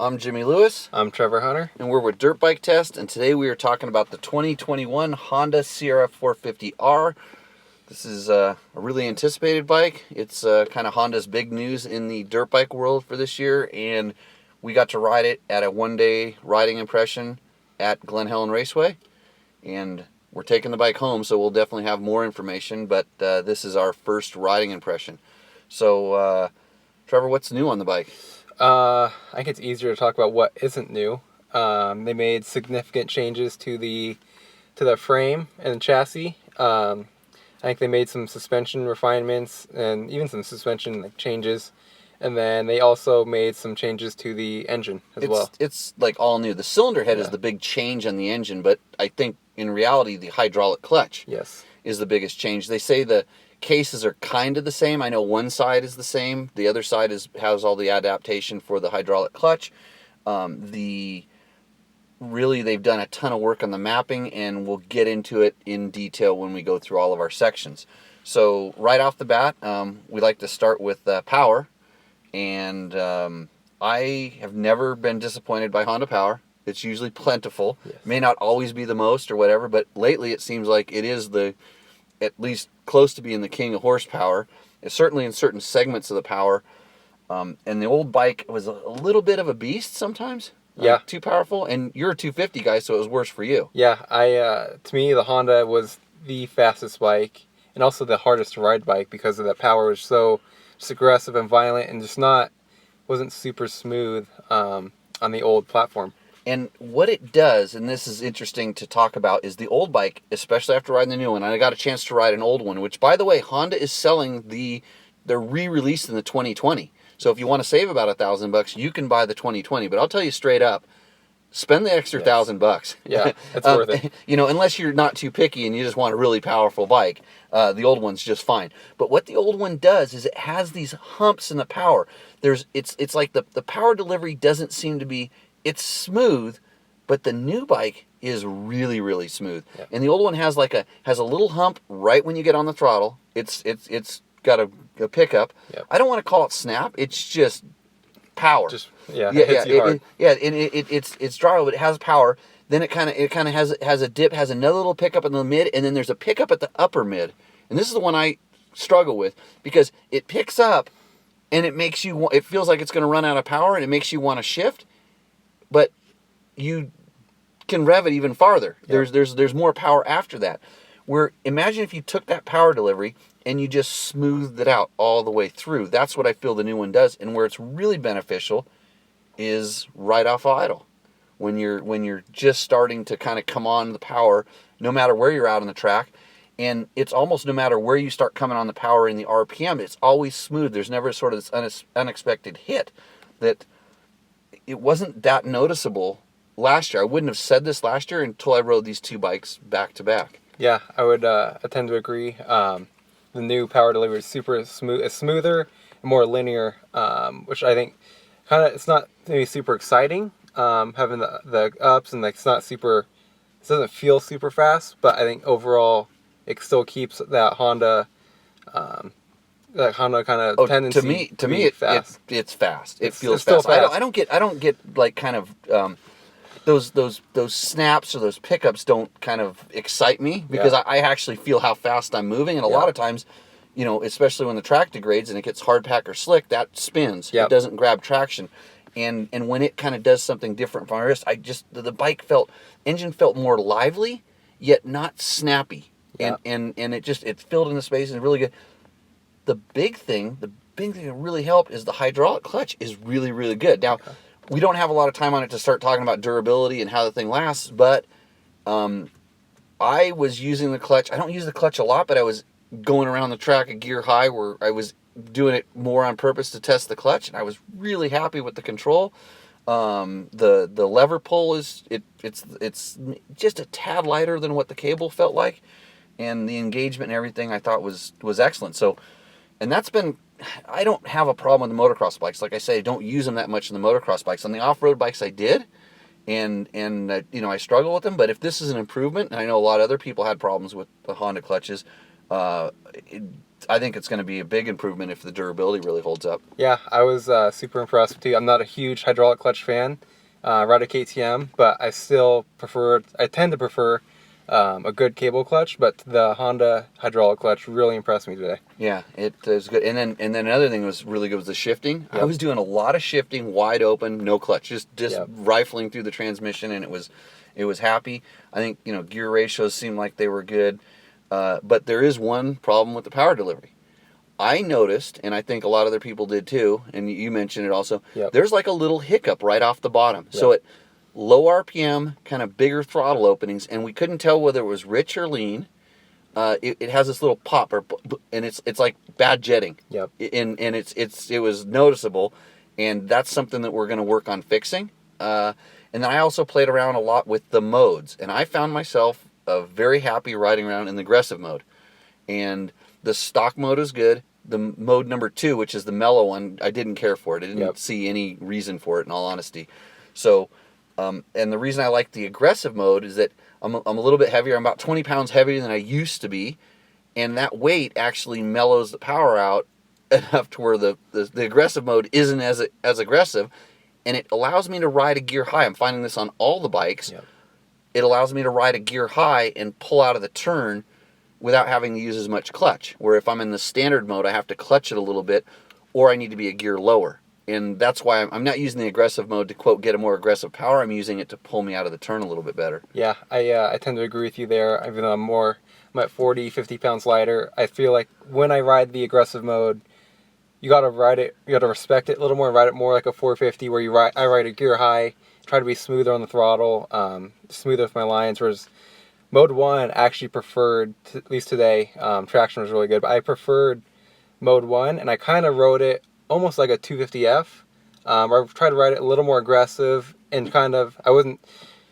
I'm Jimmy Lewis. I'm Trevor Hunter. And we're with Dirt Bike Test, and today we are talking about the 2021 Honda CRF450R. This is a really anticipated bike. It's kind of Honda's big news in the dirt bike world for this year, and we got to ride it at a one-day riding impression at Glen Helen Raceway. And we're taking the bike home, so we'll definitely have more information, but this is our first riding impression. So, Trevor, what's new on the bike? I think it's easier to talk about what isn't new. They made significant changes to the frame and chassis. I think they made some suspension refinements and even some suspension changes. And then they also made some changes to the engine as well. It's like all new. The cylinder head is the big change on the engine, but I think in reality the hydraulic clutch is the biggest change. They say the cases are kind of the same. I know one side is the same. The other side has all the adaptation for the hydraulic clutch. Really, they've done a ton of work on the mapping, and we'll get into it in detail when we go through all of our sections. So right off the bat, we like to start with power. And I have never been disappointed by Honda power. It's usually plentiful. Yes. May not always be the most or whatever, but lately it seems like it is at least close to being the king of horsepower. It's certainly in certain segments of the power. And the old bike was a little bit of a beast sometimes. Too powerful. And you're a 250 guy, so it was worse for you. Yeah, to me, the Honda was the fastest bike and also the hardest to ride bike because of that power was so just aggressive and violent and just wasn't super smooth on the old platform. And what it does, and this is interesting to talk about, is the old bike, especially after riding the new one. I got a chance to ride an old one, which, by the way, Honda is selling they're re-released in the 2020. So if you want to save about $1,000, you can buy the 2020. But I'll tell you straight up, spend the extra $1,000. Yeah, it's worth it. Unless you're not too picky and you just want a really powerful bike, the old one's just fine. But what the old one does is it has these humps in the power. It's like the power delivery doesn't seem to be. It's smooth, but the new bike is really, really smooth. Yep. And the old one has a little hump right when you get on the throttle. It's got a pickup. Yep. I don't want to call it snap. It's just power. It hits you hard. It's dry, but it has power. Then it kind of has a dip, has another little pickup in the mid, and then there's a pickup at the upper mid. And this is the one I struggle with because it picks up, and it feels like it's going to run out of power, and it makes you want to shift. But you can rev it even farther. Yep. There's more power after that. Imagine if you took that power delivery and you just smoothed it out all the way through. That's what I feel the new one does. And where it's really beneficial is right off idle. When you're just starting to kind of come on the power, no matter where you're out on the track. And it's almost no matter where you start coming on the power in the RPM, it's always smooth. There's never sort of this unexpected hit that it wasn't that noticeable last year. I wouldn't have said this last year until I rode these two bikes back to back. Yeah, I would tend to agree. The new power delivery is super smooth. It's smoother and more linear, which I think it's not maybe super exciting. Having the ups and it doesn't feel super fast, but I think overall it still keeps that Honda kind of tendency to me fast. It's fast. It feels fast. I don't get like kind of those snaps or those pickups don't kind of excite me because I actually feel how fast I'm moving, and a lot of times, especially when the track degrades and it gets hard pack or slick, that spins. It doesn't grab traction. And when it kind of does something different from my wrist, the engine felt more lively, yet not snappy. Yeah. And it filled in the space and really good. The big thing that really helped is the hydraulic clutch is really, really good. Now, we don't have a lot of time on it to start talking about durability and how the thing lasts, but I was using the clutch. I don't use the clutch a lot, but I was going around the track a gear high where I was doing it more on purpose to test the clutch, and I was really happy with the control. The lever pull it's just a tad lighter than what the cable felt like, and the engagement and everything I thought was excellent. So, and I don't have a problem with the motocross bikes. Like I say, I don't use them that much in the motocross bikes. On the off-road bikes, I did, and I struggle with them. But if this is an improvement, and I know a lot of other people had problems with the Honda clutches, I think it's going to be a big improvement if the durability really holds up. Yeah, I was super impressed with you. I'm not a huge hydraulic clutch fan. I ride a KTM, but I tend to prefer a good cable clutch, but the Honda hydraulic clutch really impressed me today. Yeah, it is good. And then another thing was really good was the shifting. Yep. I was doing a lot of shifting, wide open, no clutch, just Yep. rifling through the transmission, and it was happy. I think gear ratios seemed like they were good, but there is one problem with the power delivery. I noticed, and I think a lot of other people did too, and you mentioned it also. Yep. There's like a little hiccup right off the bottom. Yep. So at low RPM, kind of bigger throttle openings, and we couldn't tell whether it was rich or lean. It has this little pop, and it's like bad jetting. Yep. And it was noticeable, and that's something that we're going to work on fixing. And then I also played around a lot with the modes, and I found myself very happy riding around in the aggressive mode. And the stock mode is good. The mode number 2, which is the mellow one, I didn't care for it. I didn't see any reason for it, in all honesty. So, and the reason I like the aggressive mode is that I'm a little bit heavier. I'm about 20 pounds heavier than I used to be, and that weight actually mellows the power out enough to where the aggressive mode isn't as aggressive, and it allows me to ride a gear high. I'm finding this on all the bikes. Yep. It allows me to ride a gear high and pull out of the turn without having to use as much clutch, where if I'm in the standard mode, I have to clutch it a little bit, or I need to be a gear lower. And that's why I'm not using the aggressive mode to, quote, get a more aggressive power. I'm using it to pull me out of the turn a little bit better. Yeah, I tend to agree with you there. Even though I'm at 40, 50 pounds lighter, I feel like when I ride the aggressive mode, you got to ride it, you got to respect it a little more, ride it more like a 450, where I ride a gear high, try to be smoother on the throttle, smoother with my lines, whereas Mode 1 actually preferred, at least today, traction was really good, but I preferred Mode 1, and I kind of rode it almost like a 250F. I tried to ride it a little more aggressive, and I wasn't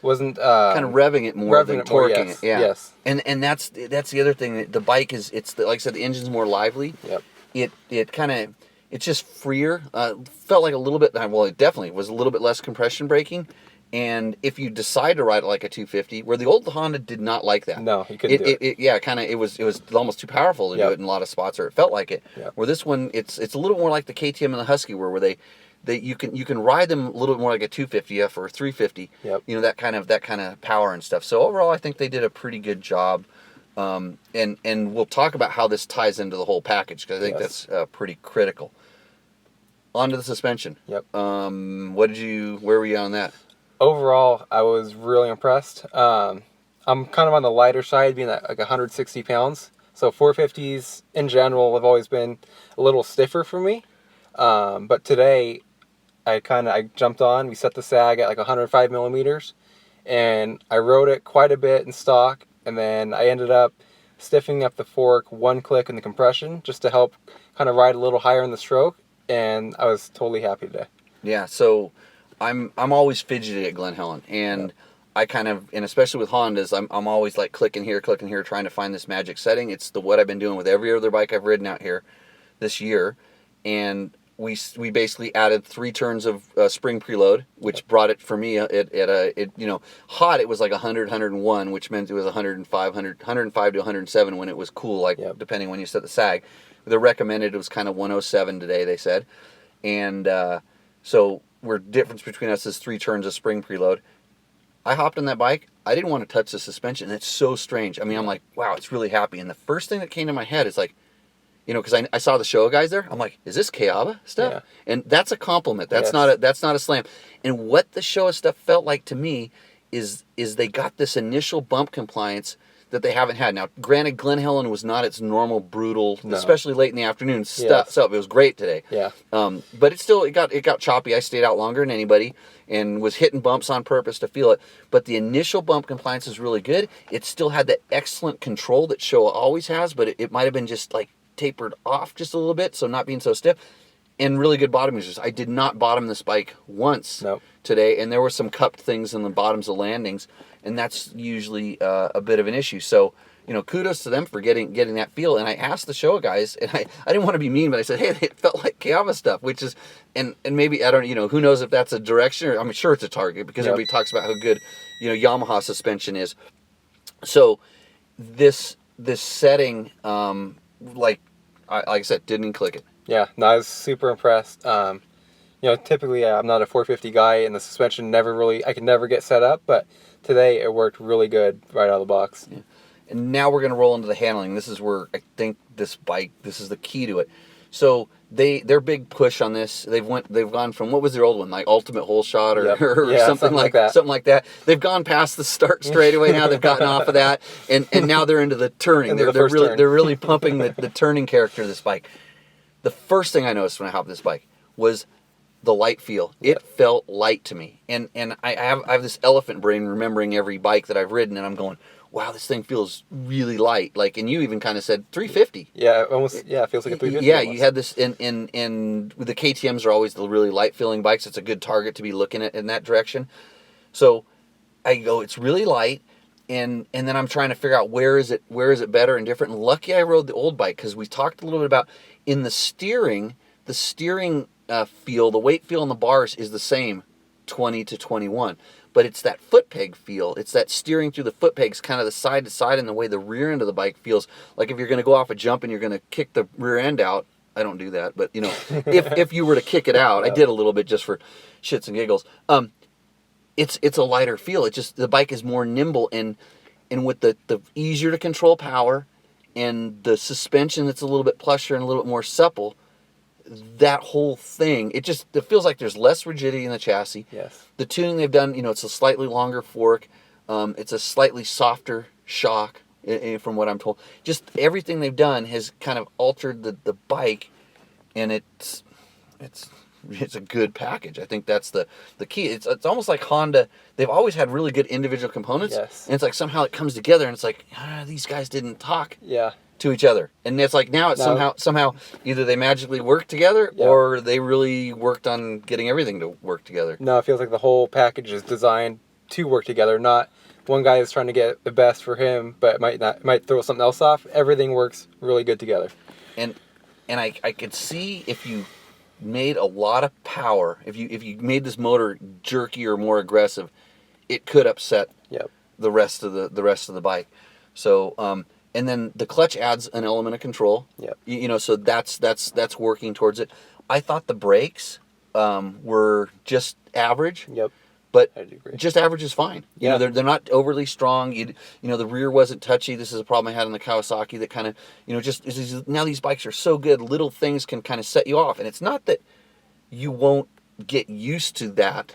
kind of revving it more than torquing yes, it. Yeah. Yes. And that's the other thing. The bike is, like I said, the engine's more lively. Yep. It's just freer. Felt like a little bit, well, it definitely was a little bit less compression braking. And if you decide to ride it like a 250, where the old Honda did not like that. No, you couldn't do it. It was almost too powerful to do it in a lot of spots, or it felt like it. Yep. Where this one, it's a little more like the KTM and the Husky, where you can ride them a little bit more like a 250F or a 350. Yep. That kind of power and stuff. So overall, I think they did a pretty good job. And we'll talk about how this ties into the whole package, because I think that's pretty critical. On to the suspension. Yep. Where were you on that? Overall, I was really impressed. I'm kind of on the lighter side, being at like 160 pounds. So 450s in general have always been a little stiffer for me. But today, I jumped on. We set the sag at like 105 millimeters, and I rode it quite a bit in stock. And then I ended up stiffening up the fork, one click in the compression, just to help kind of ride a little higher in the stroke. And I was totally happy today. Yeah. So I'm always fidgety at Glen Helen, and I and especially with Hondas, I'm always like clicking here, trying to find this magic setting. It's what I've been doing with every other bike I've ridden out here this year, and we basically added 3 turns of spring preload, which brought it for me hot. It was like 100, 101, which meant it was 105 to 107 when it was cool, depending when you set the sag. The recommended was kind of 107 today, they said, and so. Difference between us is 3 turns of spring preload. I hopped on that bike. I didn't want to touch the suspension. It's so strange. I mean, I'm like, wow, it's really happy. And the first thing that came to my head is like, because I saw the show guys there. I'm like, is this Kayaba stuff? Yeah. And that's a compliment. That's not a slam. And what the Showa stuff felt like to me is they got this initial bump compliance that they haven't had. Now, granted, Glen Helen was not its normal brutal, especially late in the afternoon stuff. So it was great today. Yeah. But it got choppy. I stayed out longer than anybody and was hitting bumps on purpose to feel it. But the initial bump compliance is really good. It still had that excellent control that Showa always has, but it might have been just like tapered off just a little bit, so not being so stiff. And really good bottom users. I did not bottom this bike once today, and there were some cupped things in the bottoms of landings, and that's usually a bit of an issue. So, kudos to them for getting that feel. And I asked the Showa guys, and I didn't want to be mean, but I said, hey, it felt like Kayama stuff, which is, and maybe, I don't, who knows if that's a direction, or I'm sure it's a target, because everybody talks about how good, Yamaha suspension is. So, this setting, like I said, didn't even click it. Yeah, no, I was super impressed. Typically I'm not a 450 guy, and the suspension I could never get set up, but today it worked really good right out of the box. Yeah. And now we're going to roll into the handling. This is where I think this is the key to it. So their big push on this, they've gone from, what was their old one, like Ultimate Hole Shot or something like that. Something like that. They've gone past the start straightaway now. They've gotten off of that, and now they're into the turning. They're really pumping the turning character of this bike. The first thing I noticed when I hopped this bike was the light feel. It felt light to me, and I have this elephant brain remembering every bike that I've ridden, and I'm going, wow, this thing feels really light. Like, and you even kind of said 350. Yeah, almost. Yeah, it feels like a 350. Yeah, almost. You had this, and the KTMs are always the really light feeling bikes. It's a good target to be looking at in that direction. So I go, it's really light, and then I'm trying to figure out where is it better and different. And lucky I rode the old bike, because we talked a little bit about in the steering feel, the weight feel in the bars is the same, 20 to 21. But it's that foot peg feel. It's that steering through the foot pegs, kind of the side to side, and the way the rear end of the bike feels. Like if you're going to go off a jump and you're going to kick the rear end out. I don't do that, but if you were to kick it out, I did a little bit just for shits and giggles. It's a lighter feel. It just, the bike is more nimble, and with the easier to control power and the suspension that's a little bit plusher and a little bit more supple. That whole thing, it feels like there's less rigidity in the chassis. Yes. The tuning they've done, it's a slightly longer fork. It's a slightly softer shock, from what I'm told. Just everything they've done has kind of altered the bike, and it's a good package. I think that's the key. It's almost like Honda. They've always had really good individual components. Yes. And it's like somehow it comes together, and it's like, these guys didn't talk. Yeah. To each other, and it's like now it's somehow either they magically work together or they really worked on getting everything to work together. No, it feels like the whole package is designed to work together. Not one guy is trying to get the best for him, but it might throw something else off. Everything works really good together. And I could see if you made a lot of power, if you made this motor jerky or more aggressive, it could upset the rest of the bike. So. And then the clutch adds an element of control. Yep. So that's working towards it. I thought the brakes were just average. Yep. But I agree. Just average is fine. They're not overly strong. The rear wasn't touchy. This is a problem I had on the Kawasaki that kind of, now these bikes are so good, little things can kind of set you off. And it's not that you won't get used to that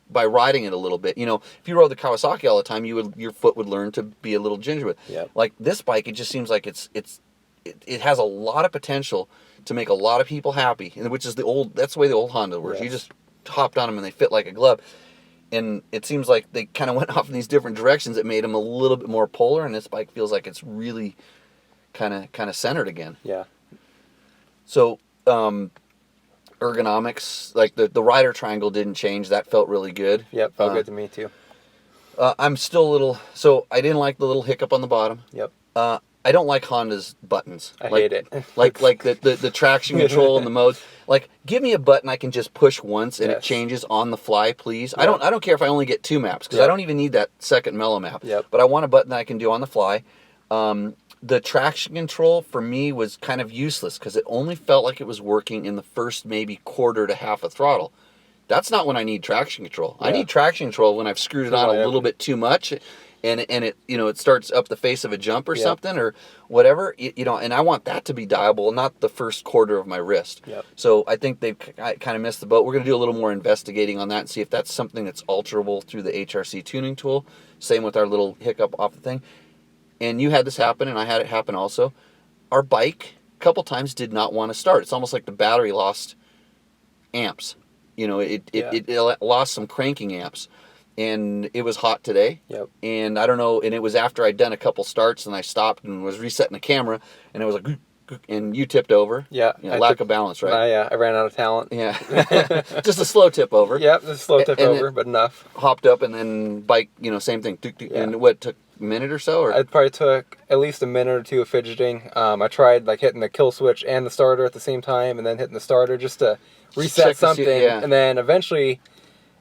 by riding it a little bit. If you rode the Kawasaki all the time, your foot would learn to be a little gingerly. Yep. Like this bike, it just seems like it has a lot of potential to make a lot of people happy, which is that's the way the old Honda works. Yes. You just hopped on them and they fit like a glove. And it seems like they kind of went off in these different directions that made them a little bit more polar, and this bike feels like it's really kind of centered again. Yeah. So, ergonomics, like the rider triangle didn't change. That felt really good. Yep, felt good to me too. I'm still a little, so I didn't like the little hiccup on the bottom. Yep. I don't like Honda's buttons. I hate it. like the traction control and the modes. Like, give me a button I can just push once and it changes on the fly, please. Yep. I don't care if I only get 2 maps, because I don't even need that second mellow map. Yep. But I want a button that I can do on the fly. The traction control for me was kind of useless, because it only felt like it was working in the first maybe quarter to half a throttle. That's not when I need traction control. Yeah. I need traction control when I've screwed it on a little bit too much, and it it starts up the face of a jump or something or whatever, and I want that to be dialable, not the first quarter of my wrist. Yep. So I think they've kind of missed the boat. We're going to do a little more investigating on that and see if that's something that's alterable through the HRC tuning tool. Same with our little hiccup off the thing. And you had this happen, and I had it happen also. Our bike, a couple times, did not want to start. It's almost like the battery lost amps. It lost some cranking amps. And it was hot today. Yep. And I don't know, and it was after I'd done a couple starts, and I stopped and was resetting the camera, and it was like, and you tipped over. Yeah. Lack of balance, right? I ran out of talent. Yeah. Just a slow tip over. Yep, just a slow tip over, but enough. Hopped up, and then bike, same thing. And what, took a minute or so? Or? It probably took at least a minute or two of fidgeting. I tried hitting the kill switch and the starter at the same time, and then hitting the starter just to reset something. And then eventually,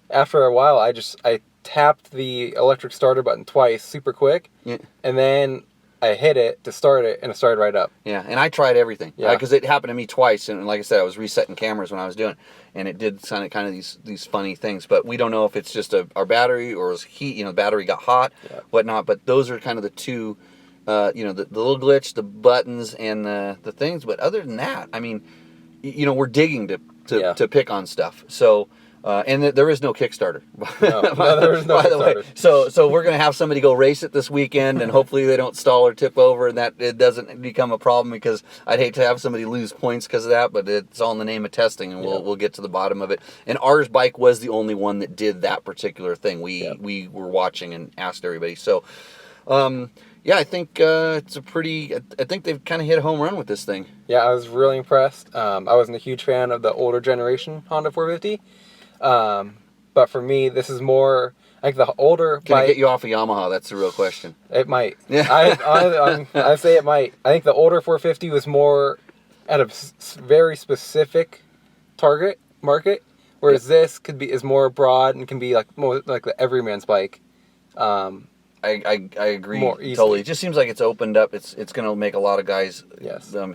after a while, I tapped the electric starter button twice super quick. Yeah. And then I hit it to start it, and it started right up. Yeah, and I tried everything. Yeah. Because it happened to me twice, and like I said, I was resetting cameras when I was doing it, and it did kind of these funny things. But we don't know if it's just our battery or it was heat. The battery got hot, whatnot. But those are kind of the two, the little glitch, the buttons, and the things. But other than that, I mean, we're digging to pick on stuff. So. And there is no Kickstarter. No, there is no by the way. Kickstarter. So we're going to have somebody go race it this weekend, and hopefully they don't stall or tip over, and that it doesn't become a problem, because I'd hate to have somebody lose points because of that. But it's all in the name of testing, and we'll get to the bottom of it. And ours bike was the only one that did that particular thing. We were watching and asked everybody. So. I think it's I think they've kind of hit a home run with this thing. Yeah, I was really impressed. I wasn't a huge fan of the older generation Honda 450. But for me, this is more like the older Can bike. it get you off of Yamaha? That's the real question. It might. Yeah. I say it might. I think the older 450 was more at a very specific target market, whereas this is more broad and can be like more like the everyman's bike. I agree more easily. totally. It just seems like it's opened up. It's going to make a lot of guys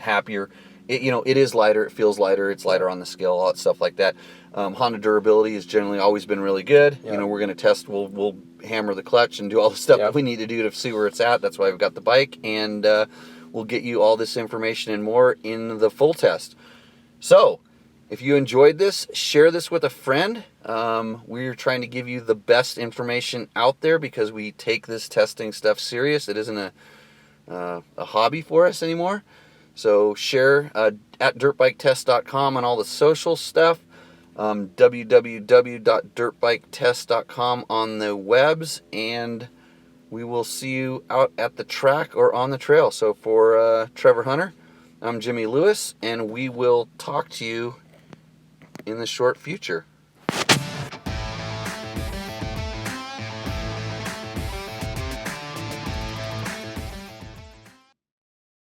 happier. It is lighter. It feels lighter. It's lighter on the scale. All that stuff like that. Honda durability has generally always been really good. Yeah. We're going to test. We'll hammer the clutch and do all the stuff that we need to do to see where it's at. That's why I've got the bike, and we'll get you all this information and more in the full test. So, if you enjoyed this, share this with a friend. We're trying to give you the best information out there because we take this testing stuff serious. It isn't a hobby for us anymore. So share at dirtbiketest.com on all the social stuff. www.dirtbiketest.com on the webs, and we will see you out at the track or on the trail. So for Trevor Hunter, I'm Jimmy Lewis, and we will talk to you in the short future.